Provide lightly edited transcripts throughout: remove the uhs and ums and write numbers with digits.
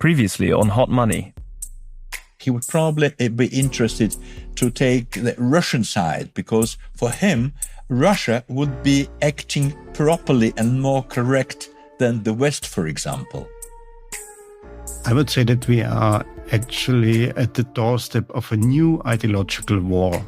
previously on Hot Money. He would probably be interested to take the Russian side, because for him, Russia would be acting properly and more correct than the West, for example. I would say that we are actually at the doorstep of a new ideological war,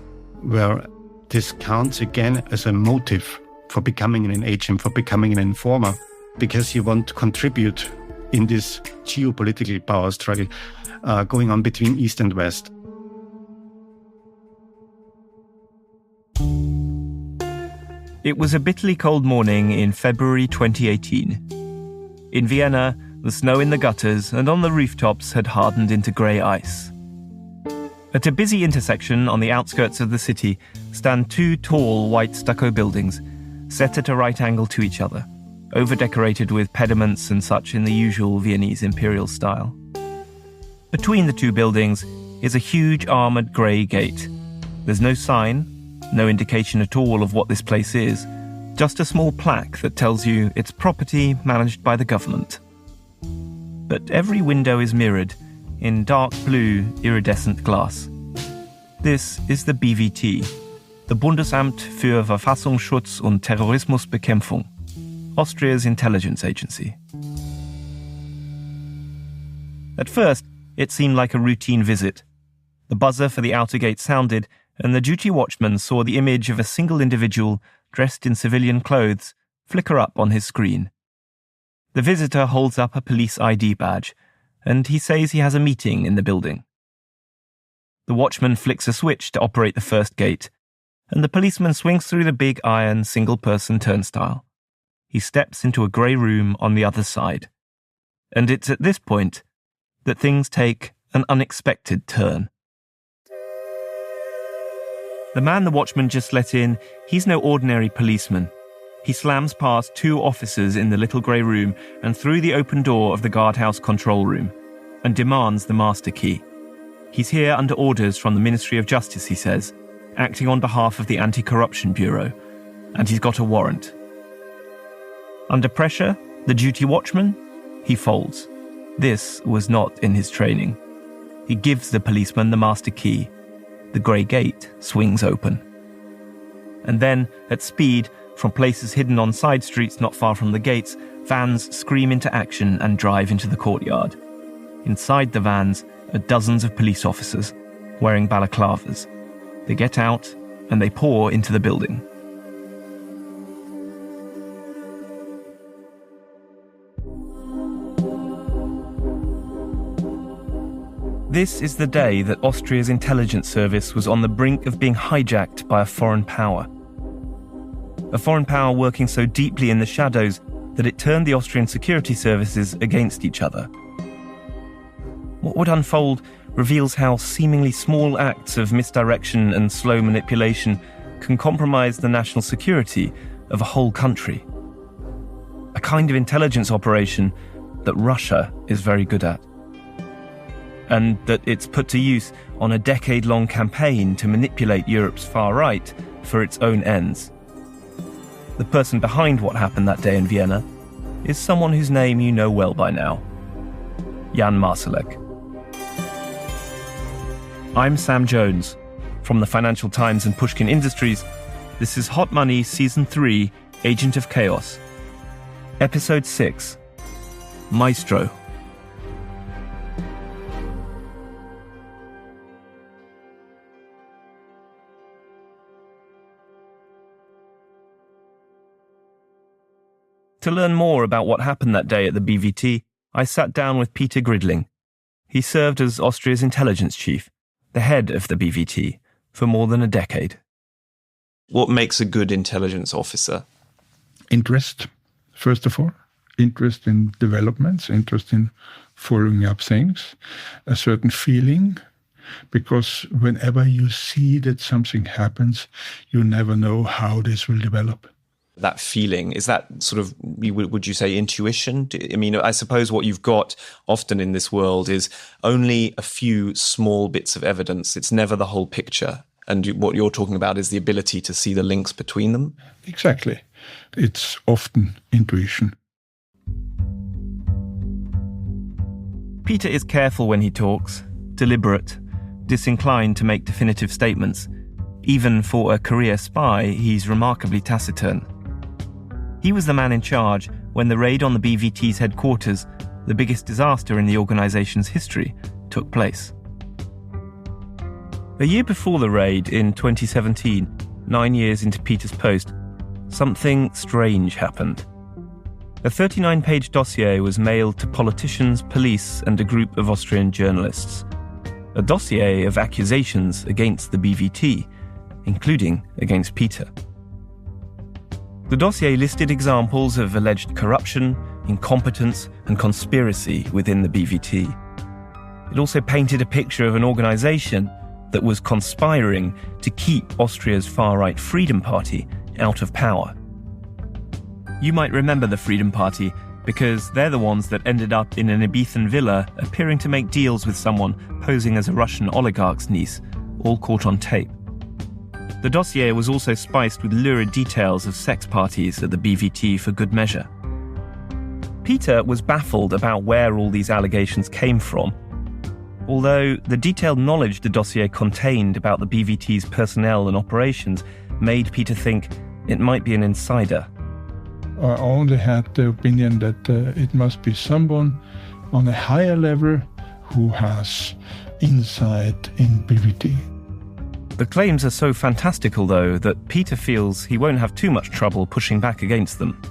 where this counts again as a motive for becoming an agent, for becoming an informer, because you want to contribute in this geopolitical power struggle going on between East and West. It was a bitterly cold morning in February 2018. In Vienna, the snow in the gutters and on the rooftops had hardened into grey ice. At a busy intersection on the outskirts of the city stand two tall white stucco buildings, set at a right angle to each other, over-decorated with pediments and such in the usual Viennese imperial style. Between the two buildings is a huge armoured grey gate. There's no sign, no indication at all of what this place is, just a small plaque that tells you it's property managed by the government. But every window is mirrored in dark blue iridescent glass. This is the BVT, the Bundesamt für Verfassungsschutz und Terrorismusbekämpfung, Austria's intelligence agency. At first, it seemed like a routine visit. The buzzer for the outer gate sounded, and the duty watchman saw the image of a single individual dressed in civilian clothes flicker up on his screen. The visitor holds up a police ID badge, and he says he has a meeting in the building. The watchman flicks a switch to operate the first gate, and the policeman swings through the big iron single-person turnstile. He steps into a grey room on the other side. And it's at this point that things take an unexpected turn. The man the watchman just let in, he's no ordinary policeman. He slams past two officers in the little grey room and through the open door of the guardhouse control room, and demands the master key. He's here under orders from the Ministry of Justice, he says, acting on behalf of the Anti-Corruption Bureau, and he's got a warrant. Under pressure, the duty watchman, he folds. This was not in his training. He gives the policeman the master key. The grey gate swings open. And then, at speed, from places hidden on side streets not far from the gates, vans scream into action and drive into the courtyard. Inside the vans are dozens of police officers, wearing balaclavas. They get out and they pour into the building. This is the day that Austria's intelligence service was on the brink of being hijacked by a foreign power. A foreign power working so deeply in the shadows that it turned the Austrian security services against each other. What would unfold reveals how seemingly small acts of misdirection and slow manipulation can compromise the national security of a whole country. A kind of intelligence operation that Russia is very good at. And that it's put to use on a decade-long campaign to manipulate Europe's far right for its own ends. The person behind what happened that day in Vienna is someone whose name you know well by now. Jan Marsalek. I'm Sam Jones. From the Financial Times and Pushkin Industries, this is Hot Money Season 3, Agent of Chaos. Episode 6, Maestro. To learn more about what happened that day at the BVT, I sat down with Peter Gridling. He served as Austria's intelligence chief, the head of the BVT, for more than a decade. What makes a good intelligence officer? Interest, first of all. Interest in developments, interest in following up things, a certain feeling, because whenever you see that something happens, you never know how this will develop. That feeling, is that sort of, would you say, intuition? I mean, I suppose what you've got often in this world is only a few small bits of evidence. It's never the whole picture. And what you're talking about is the ability to see the links between them? Exactly. It's often intuition. Peter is careful when he talks, deliberate, disinclined to make definitive statements. Even for a career spy, he's remarkably taciturn. He was the man in charge when the raid on the BVT's headquarters, the biggest disaster in the organization's history, took place. A year before the raid, in 2017, 9 years into Peter's post, something strange happened. A 39-page dossier was mailed to politicians, police, and a group of Austrian journalists. A dossier of accusations against the BVT, including against Peter. The dossier listed examples of alleged corruption, incompetence, and conspiracy within the BVT. It also painted a picture of an organization that was conspiring to keep Austria's far-right Freedom Party out of power. You might remember the Freedom Party because they're the ones that ended up in an Ibizan villa appearing to make deals with someone posing as a Russian oligarch's niece, all caught on tape. The dossier was also spiced with lurid details of sex parties at the BVT for good measure. Peter was baffled about where all these allegations came from, although the detailed knowledge the dossier contained about the BVT's personnel and operations made Peter think it might be an insider. I only had the opinion that it must be someone on a higher level who has insight in BVT. The claims are so fantastical, though, that Peter feels he won't have too much trouble pushing back against them.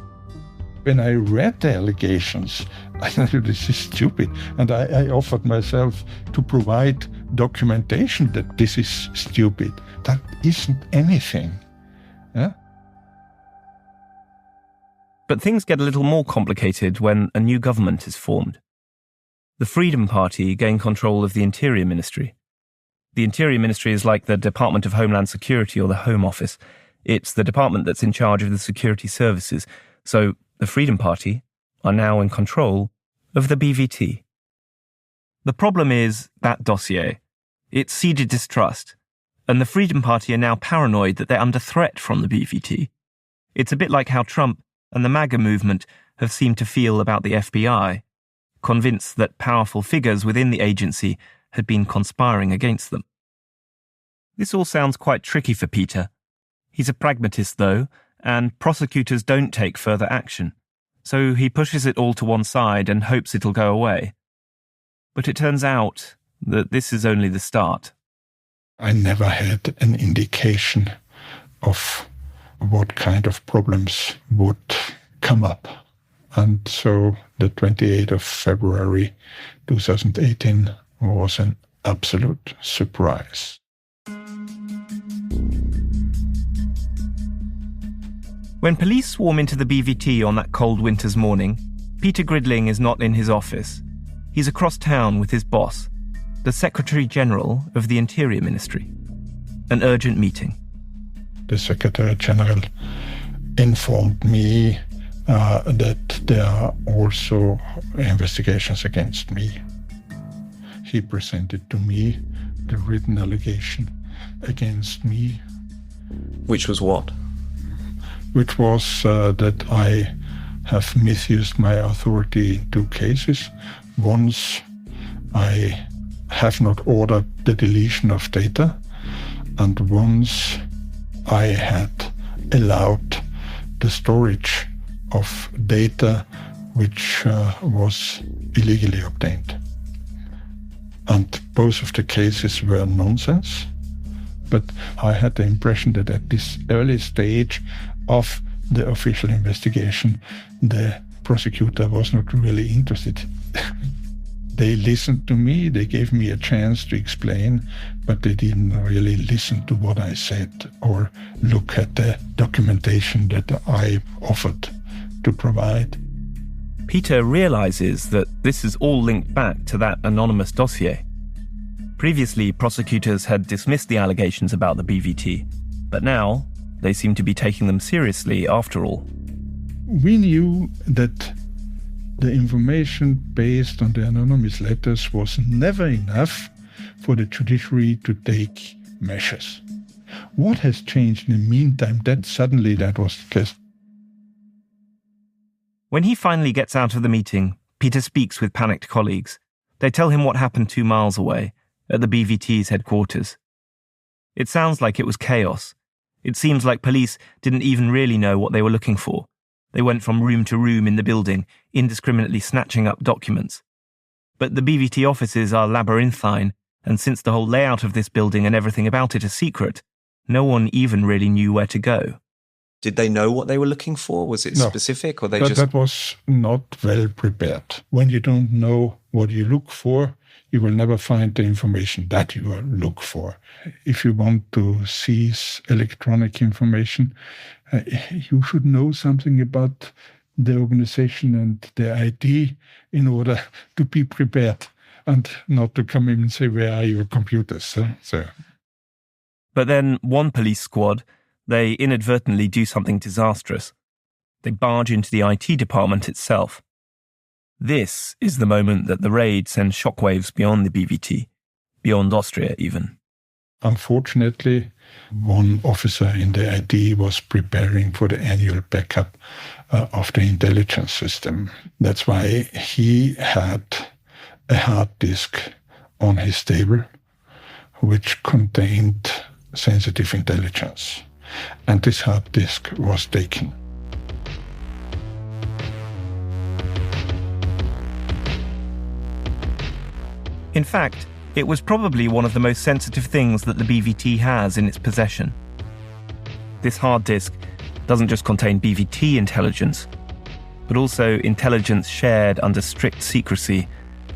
When I read the allegations, I thought this is stupid, and I offered myself to provide documentation that this is stupid. That isn't anything. Yeah? But things get a little more complicated when a new government is formed. The Freedom Party gain control of the Interior Ministry. The Interior Ministry is like the Department of Homeland Security or the Home Office. It's the department that's in charge of the security services. So the Freedom Party are now in control of the BVT. The problem is that dossier. It seeded distrust, and the Freedom Party are now paranoid that they're under threat from the BVT. It's a bit like how Trump and the MAGA movement have seemed to feel about the FBI, convinced that powerful figures within the agency had been conspiring against them. This all sounds quite tricky for Peter. He's a pragmatist, though, and prosecutors don't take further action, so he pushes it all to one side and hopes it'll go away. But it turns out that this is only the start. I never had an indication of what kind of problems would come up. And so the 28th of February 2018 was an absolute surprise. When police swarm into the BVT on that cold winter's morning, Peter Gridling is not in his office. He's across town with his boss, the Secretary General of the Interior Ministry. An urgent meeting. The Secretary General informed me that there are also investigations against me. He presented to me the written allegation against me. Which was what? Which was that I have misused my authority in 2 cases. Once, I have not ordered the deletion of data, and once I had allowed the storage of data which was illegally obtained. And both of the cases were nonsense. But I had the impression that at this early stage of the official investigation, the prosecutor was not really interested. They listened to me, they gave me a chance to explain, but they didn't really listen to what I said or look at the documentation that I offered to provide. Peter realizes that this is all linked back to that anonymous dossier. Previously, prosecutors had dismissed the allegations about the BVT, but now they seem to be taking them seriously after all. We knew that the information based on the anonymous letters was never enough for the judiciary to take measures. What has changed in the meantime that suddenly that was the case? When he finally gets out of the meeting, Peter speaks with panicked colleagues. They tell him what happened 2 miles away, at the BVT's headquarters. It sounds like it was chaos. It seems like police didn't even really know what they were looking for. They went from room to room in the building, indiscriminately snatching up documents. But the BVT offices are labyrinthine, and since the whole layout of this building and everything about it is secret, no one even really knew where to go. Did they know what they were looking for? Was it specific, or that was not well prepared. When you don't know what you look for, you will never find the information that you look for. If you want to seize electronic information, you should know something about the organization and the ID in order to be prepared and not to come in and say, where are your computers? But then one police squad, they inadvertently do something disastrous. They barge into the IT department itself. This is the moment that the raid sends shockwaves beyond the BVT, beyond Austria even. Unfortunately, one officer in the ID was preparing for the annual backup of the intelligence system. That's why he had a hard disk on his table, which contained sensitive intelligence. And this hard disk was taken. In fact, it was probably one of the most sensitive things that the BVT has in its possession. This hard disk doesn't just contain BVT intelligence, but also intelligence shared under strict secrecy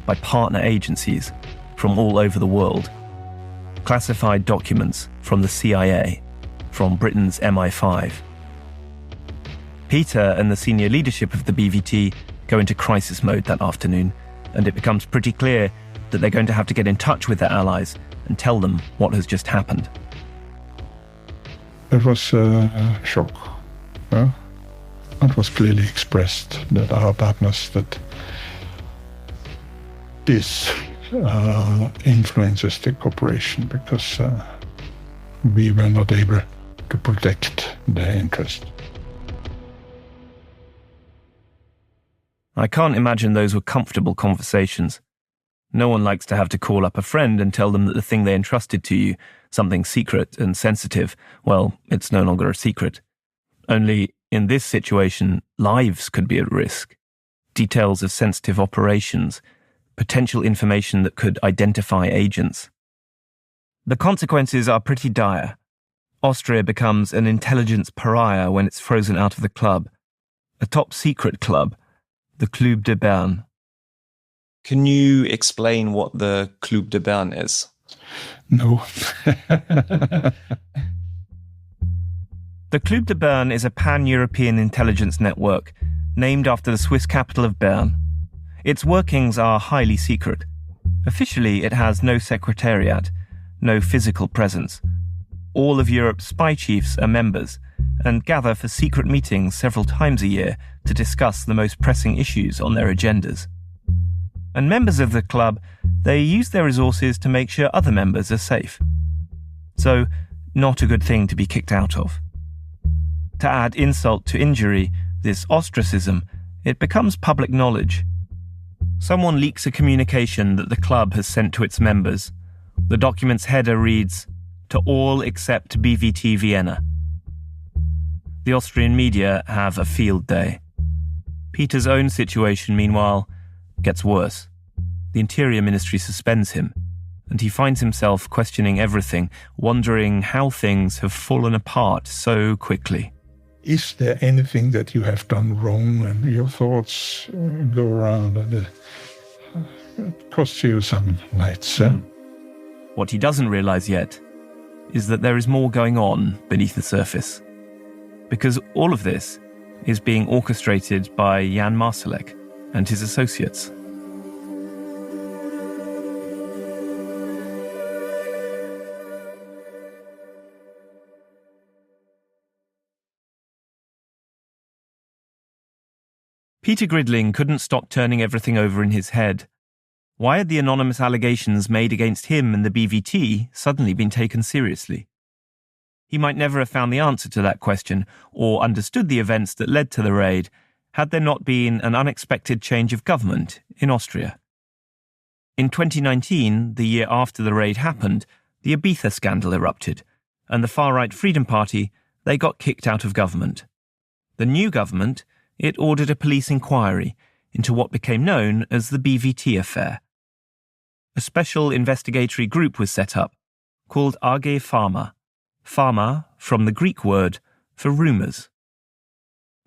by partner agencies from all over the world. Classified documents from the CIA, from Britain's MI5. Peter and the senior leadership of the BVT go into crisis mode that afternoon, and it becomes pretty clear that they're going to have to get in touch with their allies and tell them what has just happened. It was a shock. It was clearly expressed that our partners, that this influences the cooperation, because we were not able to protect their interest. I can't imagine those were comfortable conversations. No one likes to have to call up a friend and tell them that the thing they entrusted to you, something secret and sensitive, well, it's no longer a secret. Only, in this situation, lives could be at risk. Details of sensitive operations, potential information that could identify agents. The consequences are pretty dire. Austria becomes an intelligence pariah when it's frozen out of the club. A top-secret club, the Club de Bern. Can you explain what the Club de Bern is? No. The Club de Bern is a pan-European intelligence network named after the Swiss capital of Bern. Its workings are highly secret. Officially, it has no secretariat, no physical presence. All of Europe's spy chiefs are members and gather for secret meetings several times a year to discuss the most pressing issues on their agendas. And members of the club, they use their resources to make sure other members are safe. So, not a good thing to be kicked out of. To add insult to injury, this ostracism, it becomes public knowledge. Someone leaks a communication that the club has sent to its members. The document's header reads, "To all except BVT Vienna." The Austrian media have a field day. Peter's own situation, meanwhile, gets worse. The Interior Ministry suspends him, and he finds himself questioning everything, wondering how things have fallen apart so quickly. Is there anything that you have done wrong, and your thoughts go around, and it costs you some nights? What he doesn't realize yet is that there is more going on beneath the surface. Because all of this is being orchestrated by Jan Marsalek and his associates. Peter Gridling couldn't stop turning everything over in his head. Why had the anonymous allegations made against him and the BVT suddenly been taken seriously? He might never have found the answer to that question or understood the events that led to the raid had there not been an unexpected change of government in Austria. In 2019, the year after the raid happened, the Ibiza scandal erupted, and the far-right Freedom Party, they got kicked out of government. The new government, it ordered a police inquiry into what became known as the BVT affair. A special investigatory group was set up, called AG Pharma. Pharma from the Greek word for rumours.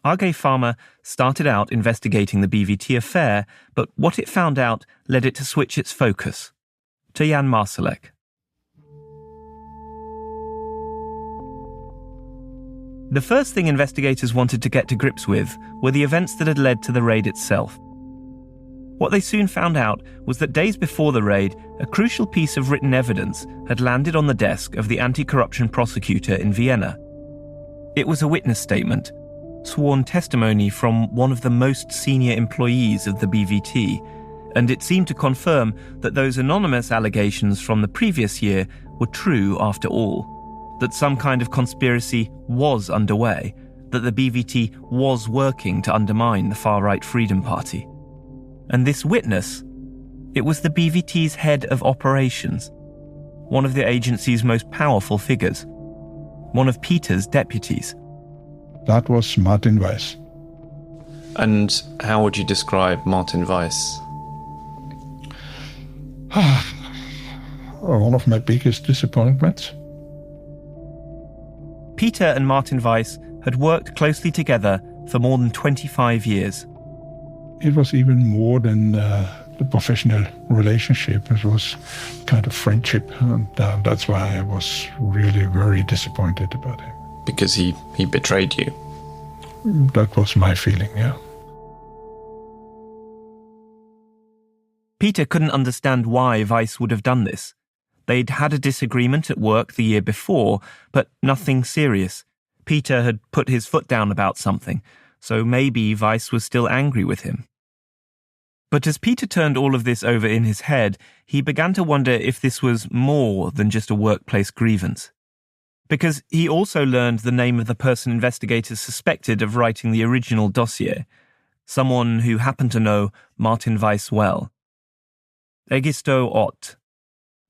AG Pharma started out investigating the BVT affair, but what it found out led it to switch its focus to Jan Marsalek. The first thing investigators wanted to get to grips with were the events that had led to the raid itself. What they soon found out was that days before the raid, a crucial piece of written evidence had landed on the desk of the anti-corruption prosecutor in Vienna. It was a witness statement, sworn testimony from one of the most senior employees of the BVT, and it seemed to confirm that those anonymous allegations from the previous year were true after all, that some kind of conspiracy was underway, that the BVT was working to undermine the far-right Freedom Party. And this witness, it was the BVT's head of operations, one of the agency's most powerful figures, one of Peter's deputies. That was Martin Weiss. And how would you describe Martin Weiss? One of my biggest disappointments. Peter and Martin Weiss had worked closely together for more than 25 years. It was even more than the professional relationship. It was kind of friendship, and that's why I was really very disappointed about him. Because he betrayed you? That was my feeling, yeah. Peter couldn't understand why Weiss would have done this. They'd had a disagreement at work the year before, but nothing serious. Peter had put his foot down about something, so maybe Weiss was still angry with him. But as Peter turned all of this over in his head, he began to wonder if this was more than just a workplace grievance. Because he also learned the name of the person investigators suspected of writing the original dossier, someone who happened to know Martin Weiss well. Egisto Ott,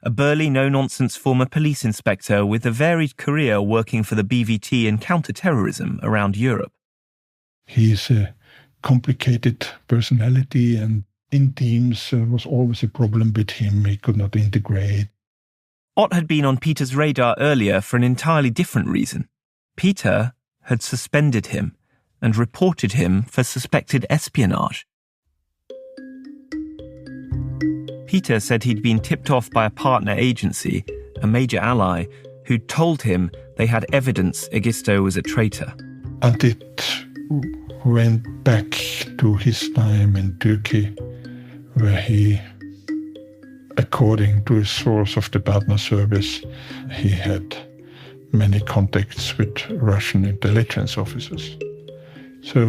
a burly, no-nonsense former police inspector with a varied career working for the BVT in counter-terrorism around Europe. He's a complicated personality, and in teams was always a problem with him. He could not integrate. Ott had been on Peter's radar earlier for an entirely different reason. Peter had suspended him and reported him for suspected espionage. Peter said he'd been tipped off by a partner agency, a major ally, who'd told him they had evidence Egisto was a traitor. And it went back to his time in Turkey, where he, according to a source of the partner service, he had many contacts with Russian intelligence officers. So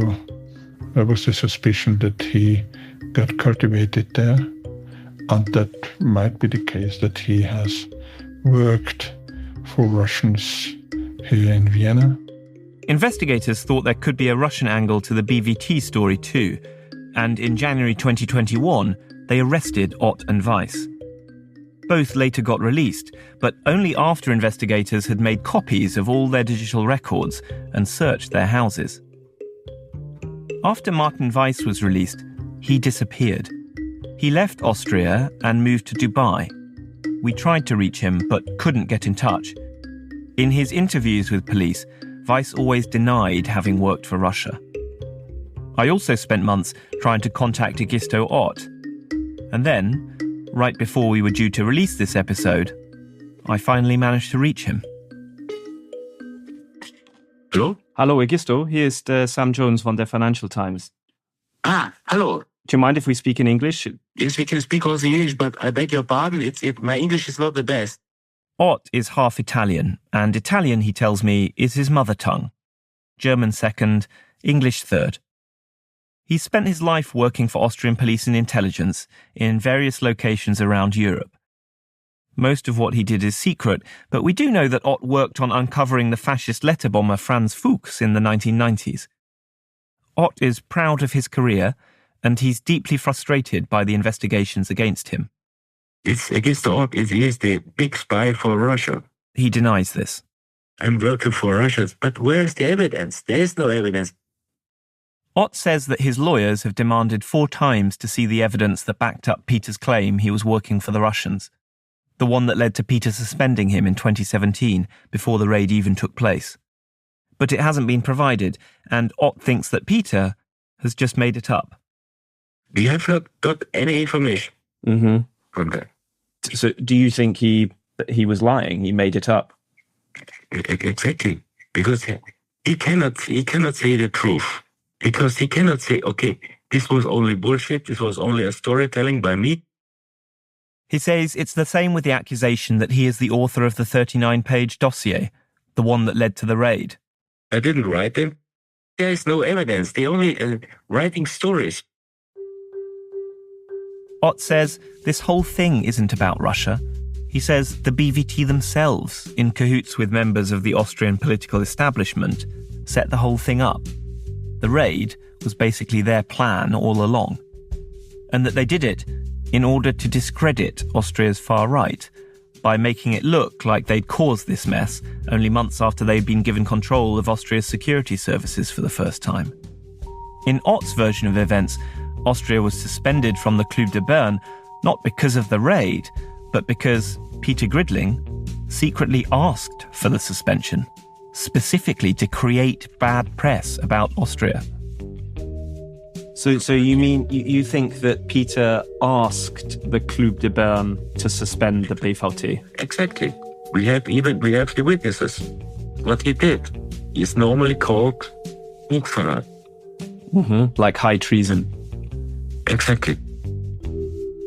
there was the suspicion that he got cultivated there, and that might be the case that he has worked for Russians here in Vienna. Investigators thought there could be a Russian angle to the BVT story too, and in January 2021, they arrested Ott and Weiss. Both later got released, but only after investigators had made copies of all their digital records and searched their houses. After Martin Weiss was released, he disappeared. He left Austria and moved to Dubai. We tried to reach him, but couldn't get in touch. In his interviews with police, Weiss always denied having worked for Russia. I also spent months trying to contact Egisto Ott. And then, right before we were due to release this episode, I finally managed to reach him. Hallo? Hallo Egisto, hier ist Sam Jones von der Financial Times. Hallo. Do you mind if we speak in English? Yes, we can speak also English, but I beg your pardon, my English is not the best. Ott is half Italian, and Italian, he tells me, is his mother tongue. German second, English third. He spent his life working for Austrian police and intelligence in various locations around Europe. Most of what he did is secret, but we do know that Ott worked on uncovering the fascist letter bomber Franz Fuchs in the 1990s. Ott is proud of his career, and he's deeply frustrated by the investigations against him. It's against the org. He is the big spy for Russia. He denies this. I'm working for Russia, but where's the evidence? There is no evidence. Ott says that his lawyers have demanded 4 times to see the evidence that backed up Peter's claim he was working for the Russians, the one that led to Peter suspending him in 2017 before the raid even took place. But it hasn't been provided, and Ott thinks that Peter has just made it up. We have not got any information from that. So do you think he was lying? He made it up? Exactly, because he cannot say the truth. Because he cannot say, okay, this was only bullshit, this was only a storytelling by me. He says it's the same with the accusation that he is the author of the 39-page dossier, the one that led to the raid. I didn't write them. There is no evidence. They only writing stories. Ott says this whole thing isn't about Russia. He says the BVT themselves, in cahoots with members of the Austrian political establishment, set the whole thing up. The raid was basically their plan all along, and that they did it in order to discredit Austria's far right by making it look like they'd caused this mess only months after they'd been given control of Austria's security services for the first time. In Ott's version of events, Austria was suspended from the Club de Bern not because of the raid, but because Peter Gridling secretly asked for the suspension, specifically to create bad press about Austria. So you mean you think that Peter asked the Club de Bern to suspend the BVT? Exactly. We have the witnesses. What he did is normally called Hochverrat. Like high treason. Exactly.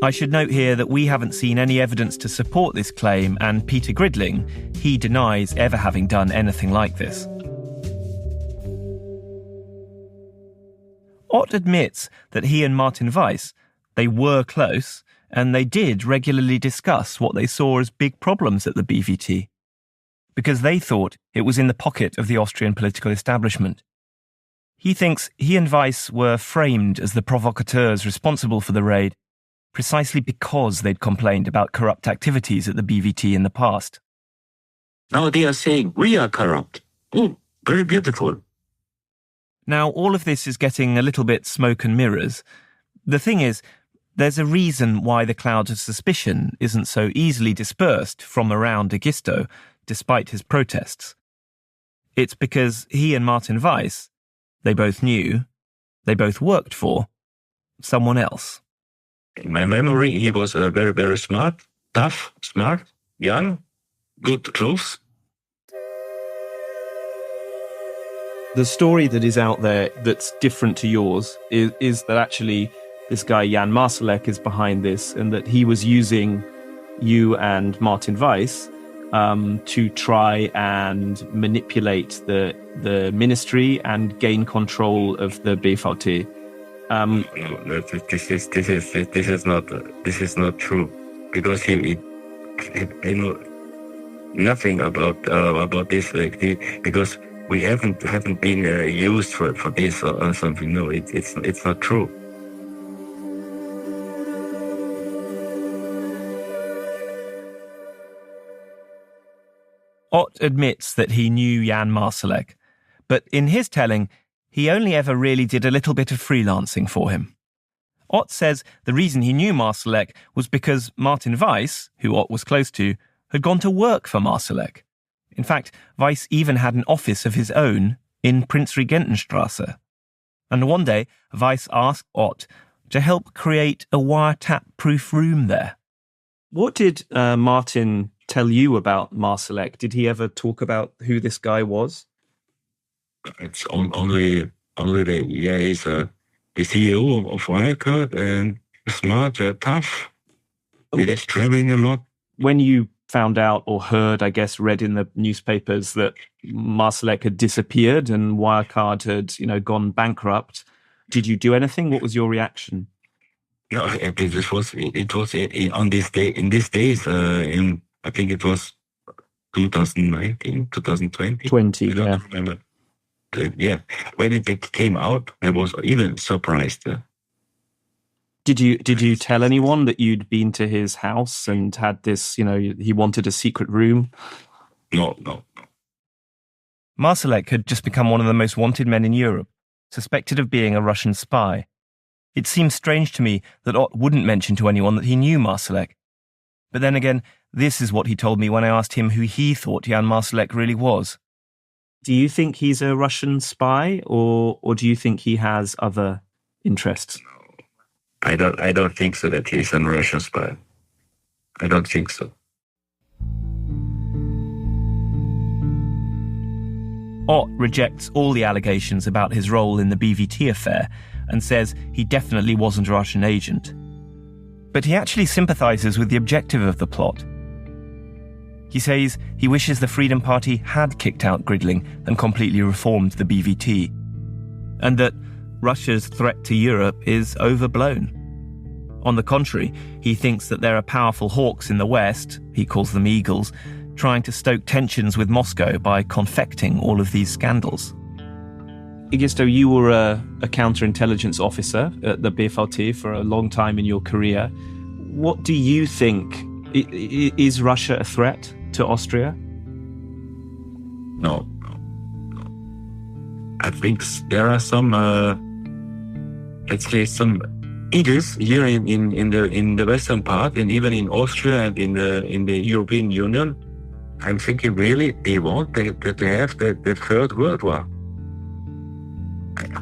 I should note here that we haven't seen any evidence to support this claim, and Peter Gridling, he denies ever having done anything like this. Ott admits that he and Martin Weiss, they were close, and they did regularly discuss what they saw as big problems at the BVT, because they thought it was in the pocket of the Austrian political establishment. He thinks he and Weiss were framed as the provocateurs responsible for the raid, precisely because they'd complained about corrupt activities at the BVT in the past. Now they are saying we are corrupt. Very beautiful. Now, all of this is getting a little bit smoke and mirrors. The thing is, there's a reason why the cloud of suspicion isn't so easily dispersed from around Egisto, despite his protests. It's because he and Martin Weiss, they both knew, they both worked for someone else. In my memory, he was very, very smart, tough, smart, young, good clothes. The story that is out there that's different to yours is that actually this guy Jan Marsalek is behind this, and that he was using you and Martin Weiss to try and manipulate the ministry and gain control of the BVT. No, this is not true, because he know nothing about this, because we haven't been used for this or something. No, it's not true. Ott admits that he knew Jan Marsalek, but in his telling, he only ever really did a little bit of freelancing for him. Ott says the reason he knew Marsalek was because Martin Weiss, who Ott was close to, had gone to work for Marsalek. In fact, Weiss even had an office of his own in Prinzregentenstrasse. And one day, Weiss asked Ott to help create a wiretap-proof room there. What did Martin tell you about Marsalek? Did he ever talk about who this guy was? It's only he's the CEO of Wirecard, and smart, tough. He is traveling a lot. When you found out or heard, I guess, read in the newspapers that Marsalek had disappeared and Wirecard had, gone bankrupt, did you do anything? What was your reaction? No, it was on this day. In these days, I think it was 2019, 2020. 20, I don't remember. Yeah, when it came out, I was even surprised. Did you tell anyone that you'd been to his house and had this, he wanted a secret room? No. Marsalek had just become one of the most wanted men in Europe, suspected of being a Russian spy. It seemed strange to me that Ott wouldn't mention to anyone that he knew Marsalek. But then again, this is what he told me when I asked him who he thought Jan Marsalek really was. Do you think he's a Russian spy, or do you think he has other interests? I don't think so that he's a Russian spy. I don't think so. Ott rejects all the allegations about his role in the BVT affair and says he definitely wasn't a Russian agent. But he actually sympathizes with the objective of the plot. He says he wishes the Freedom Party had kicked out Gridling and completely reformed the BVT, and that Russia's threat to Europe is overblown. On the contrary, he thinks that there are powerful hawks in the West, he calls them eagles, trying to stoke tensions with Moscow by confecting all of these scandals. Egisto, you were a counterintelligence officer at the BVT for a long time in your career. What do you think? Is Russia a threat to Austria? No. I think there are some, let's say, some eagles here in the western part, and even in Austria and in the European Union. I'm thinking really they want to have the Third World War.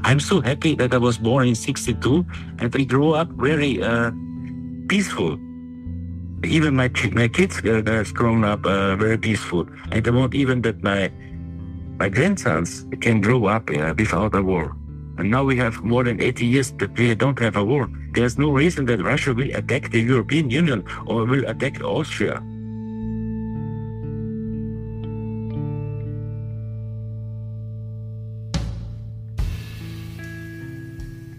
I'm so happy that I was born in 1962 and I grew up very peaceful. Even my kids have grown up very peaceful. And I want even that my grandsons can grow up without a war. And now we have more than 80 years that we don't have a war. There's no reason that Russia will attack the European Union or will attack Austria.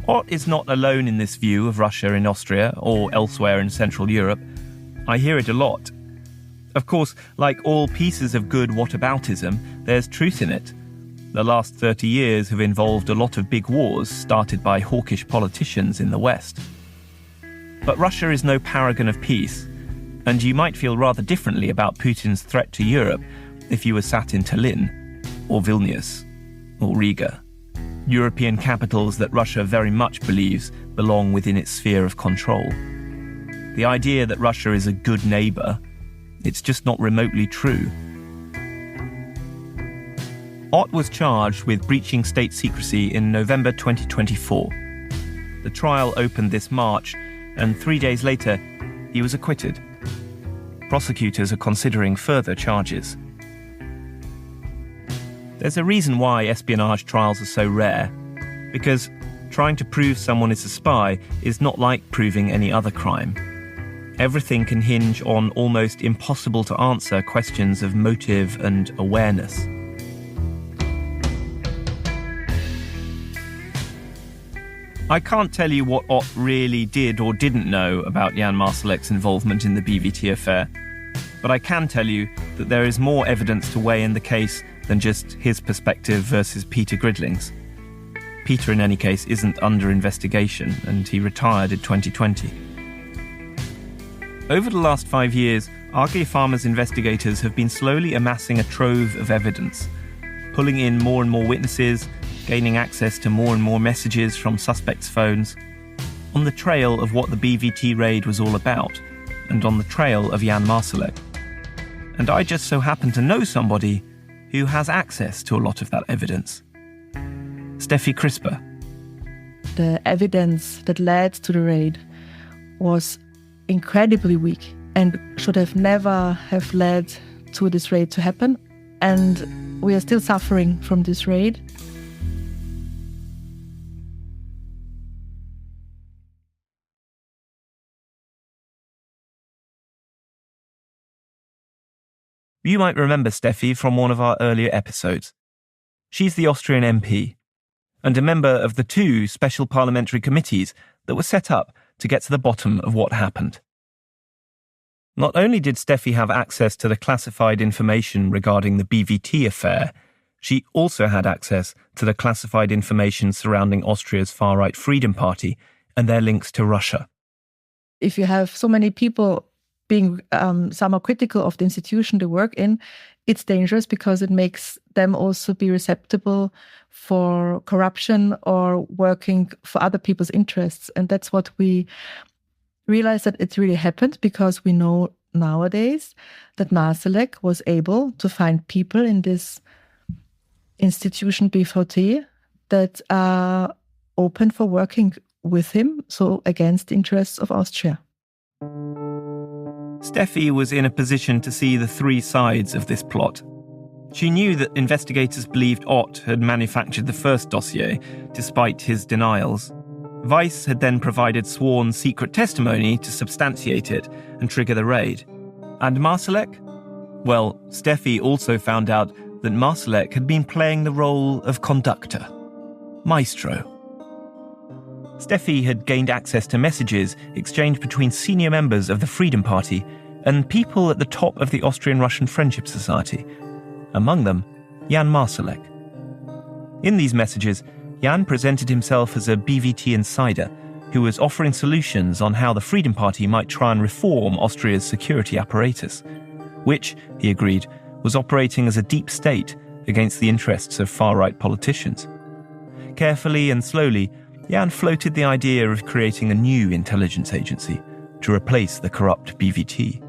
Ott is not alone in this view of Russia in Austria or elsewhere in Central Europe. I hear it a lot. Of course, like all pieces of good whataboutism, there's truth in it. The last 30 years have involved a lot of big wars started by hawkish politicians in the West. But Russia is no paragon of peace, and you might feel rather differently about Putin's threat to Europe if you were sat in Tallinn, or Vilnius, or Riga. European capitals that Russia very much believes belong within its sphere of control. The idea that Russia is a good neighbour, it's just not remotely true. Ott was charged with breaching state secrecy in November 2024. The trial opened this March, and 3 days later, he was acquitted. Prosecutors are considering further charges. There's a reason why espionage trials are so rare, because trying to prove someone is a spy is not like proving any other crime. Everything can hinge on almost impossible to answer questions of motive and awareness. I can't tell you what Ott really did or didn't know about Jan Marsalek's involvement in the BVT affair, but I can tell you that there is more evidence to weigh in the case than just his perspective versus Peter Gridling's. Peter, in any case, isn't under investigation, and he retired in 2020. Over the last 5 years, AG Pharma's investigators have been slowly amassing a trove of evidence, pulling in more and more witnesses, gaining access to more and more messages from suspects' phones, on the trail of what the BVT raid was all about, and on the trail of Jan Marsalek. And I just so happen to know somebody who has access to a lot of that evidence. Steffi Crisper. The evidence that led to the raid was incredibly weak and should have never have led to this raid to happen. And we are still suffering from this raid. You might remember Steffi from one of our earlier episodes. She's the Austrian MP and a member of the 2 special parliamentary committees that were set up to get to the bottom of what happened. Not only did Steffi have access to the classified information regarding the BVT affair, she also had access to the classified information surrounding Austria's far-right Freedom Party and their links to Russia. if you have so many people being somehow critical of the institution they work in, it's dangerous because it makes them also be receptible for corruption or working for other people's interests. And that's what we realized, that it really happened, because we know nowadays that Marsalek was able to find people in this institution BVT that are open for working with him, so against the interests of Austria. Steffi was in a position to see the three sides of this plot. She knew that investigators believed Ott had manufactured the first dossier, despite his denials. Weiss had then provided sworn secret testimony to substantiate it and trigger the raid. And Marsalek? Well, Steffi also found out that Marsalek had been playing the role of conductor. Maestro. Steffi had gained access to messages exchanged between senior members of the Freedom Party and people at the top of the Austrian-Russian Friendship Society, among them Jan Marsalek. In these messages, Jan presented himself as a BVT insider who was offering solutions on how the Freedom Party might try and reform Austria's security apparatus, which, he agreed, was operating as a deep state against the interests of far-right politicians. Carefully and slowly, Jan floated the idea of creating a new intelligence agency to replace the corrupt BVT.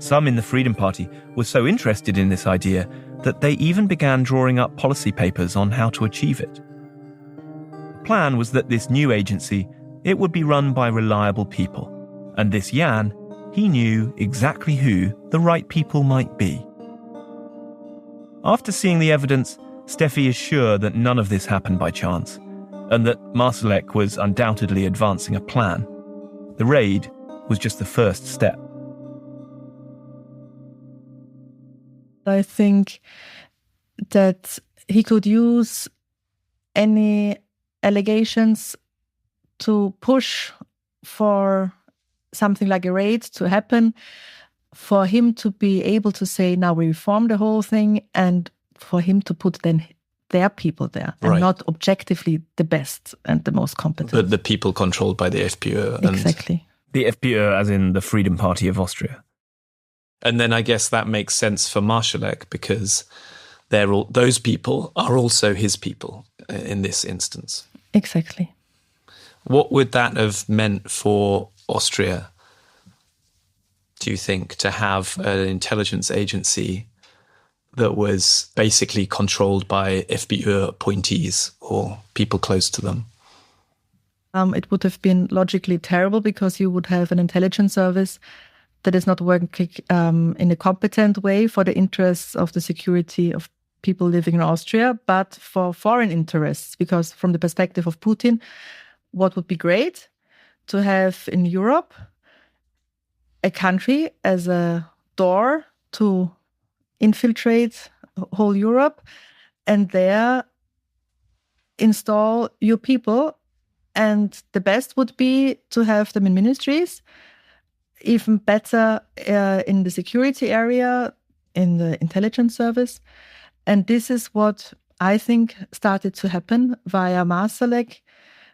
Some in the Freedom Party were so interested in this idea that they even began drawing up policy papers on how to achieve it. The plan was that this new agency, it would be run by reliable people, and this Jan, he knew exactly who the right people might be. After seeing the evidence, Steffi is sure that none of this happened by chance, and that Marsalek was undoubtedly advancing a plan. The raid was just the first step. I think that he could use any allegations to push for something like a raid to happen, for him to be able to say, now we reform the whole thing, and for him to put then their people there, and not objectively the best and the most competent. But the people controlled by the FPÖ. Exactly. The FPÖ as in the Freedom Party of Austria. And then I guess that makes sense for Marsalek, because those people are also his people in this instance. Exactly. What would that have meant for Austria, do you think, to have an intelligence agency that was basically controlled by FPÖ appointees or people close to them? It would have been logically terrible, because you would have an intelligence service that is not working in a competent way for the interests of the security of people living in Austria, but for foreign interests. Because from the perspective of Putin, what would be great to have in Europe a country as a door to infiltrate whole Europe and there install your people. And the best would be to have them in ministries, even better in the security area, in the intelligence service. And this is what I think started to happen via Marsalek,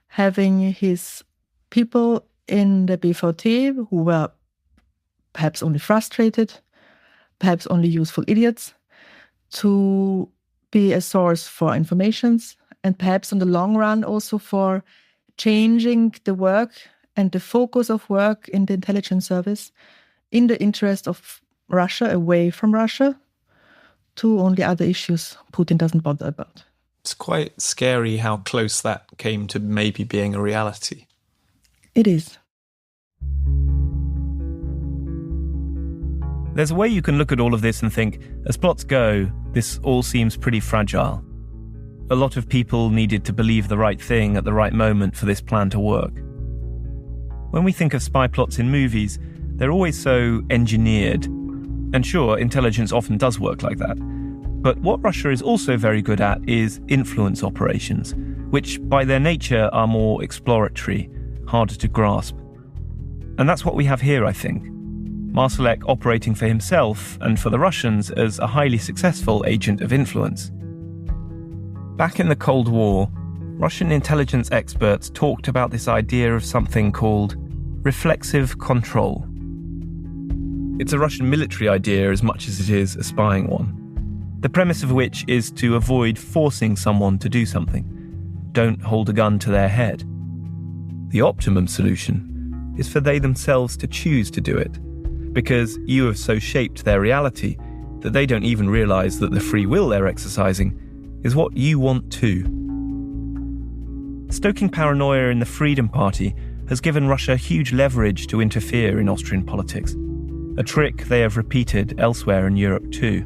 having his people in the BVT who were perhaps only frustrated, perhaps only useful idiots, to be a source for informations, and perhaps in the long run also for changing the work and the focus of work in the intelligence service in the interest of Russia, away from Russia, to only other issues Putin doesn't bother about. It's quite scary how close that came to maybe being a reality. It is. There's a way you can look at all of this and think, as plots go, this all seems pretty fragile. A lot of people needed to believe the right thing at the right moment for this plan to work. When we think of spy plots in movies, they're always so engineered. And sure, intelligence often does work like that. But what Russia is also very good at is influence operations, which by their nature are more exploratory, harder to grasp. And that's what we have here, I think. Marsalek operating for himself and for the Russians as a highly successful agent of influence. Back in the Cold War, Russian intelligence experts talked about this idea of something called reflexive control. It's a Russian military idea as much as it is a spying one. The premise of which is to avoid forcing someone to do something. Don't hold a gun to their head. The optimum solution is for they themselves to choose to do it, because you have so shaped their reality that they don't even realize that the free will they're exercising is what you want too. Stoking paranoia in the Freedom Party has given Russia huge leverage to interfere in Austrian politics, a trick they have repeated elsewhere in Europe too.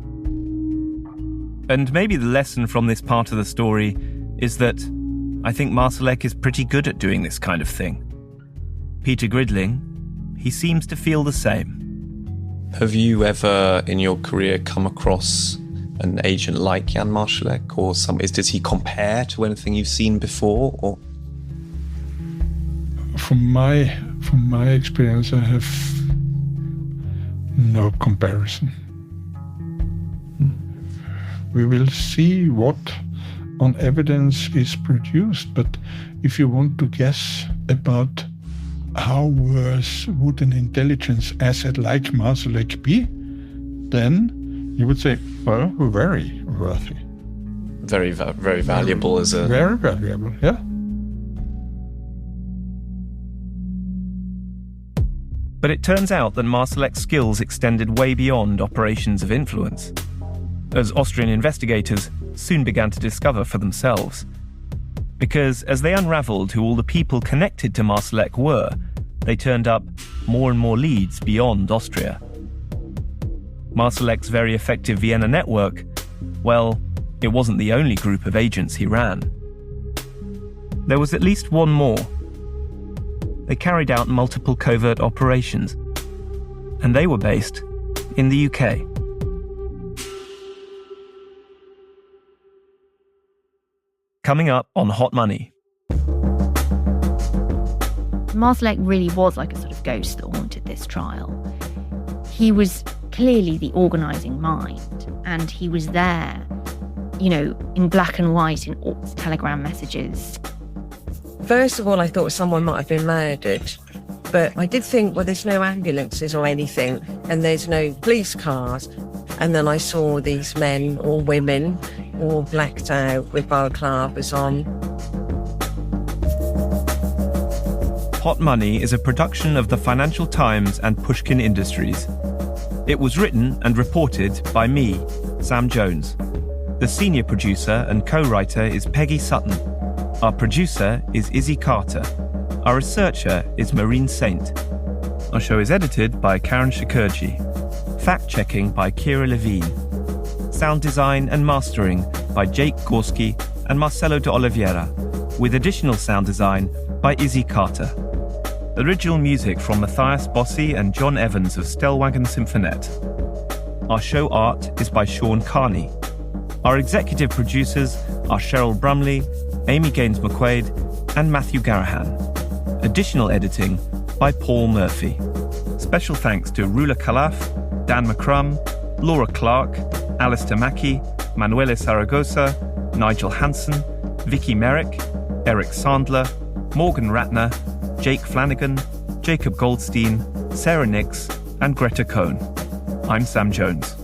And maybe the lesson from this part of the story is that I think Marsalek is pretty good at doing this kind of thing. Peter Gridling, he seems to feel the same. Have you ever in your career come across an agent like Jan Marsalek, or does he compare to anything you've seen before? Or from my experience, I have no comparison. We will see what on evidence is produced, but if you want to guess about how worse would an intelligence asset like Marsalek be, then you would say, well, very worthy. Very, very valuable as a... Very valuable, yeah. But it turns out that Marsalek's skills extended way beyond operations of influence, as Austrian investigators soon began to discover for themselves. Because as they unravelled who all the people connected to Marsalek were, they turned up more and more leads beyond Austria. Marsalek's very effective Vienna network, well, it wasn't the only group of agents he ran. There was at least one more. They carried out multiple covert operations, and they were based in the UK. Coming up on Hot Money. Marsalek really was like a sort of ghost that haunted this trial. He was clearly the organising mind, and he was there, in black and white in all his telegram messages. First of all, I thought someone might have been murdered, but I did think, well, there's no ambulances or anything, and there's no police cars. And then I saw these men or women all blacked out with balaclavas on. Hot Money is a production of the Financial Times and Pushkin Industries. It was written and reported by me, Sam Jones. The senior producer and co-writer is Peggy Sutton. Our producer is Izzy Carter. Our researcher is Marine Saint. Our show is edited by Karen Shakurji. Fact-checking by Kira Levine. Sound design and mastering by Jake Gorski and Marcelo de Oliveira, with additional sound design by Izzy Carter. Original music from Matthias Bossi and John Evans of Stellwagen Symphonette. Our show art is by Sean Carney. Our executive producers are Cheryl Brumley, Amy Gaines-McQuaid, and Matthew Garahan. Additional editing by Paul Murphy. Special thanks to Rula Kalaf, Dan McCrum, Laura Clark, Alistair Mackey, Manuele Saragosa, Nigel Hansen, Vicky Merrick, Eric Sandler, Morgan Ratner, Jake Flanagan, Jacob Goldstein, Sarah Nix, and Greta Cohn. I'm Sam Jones.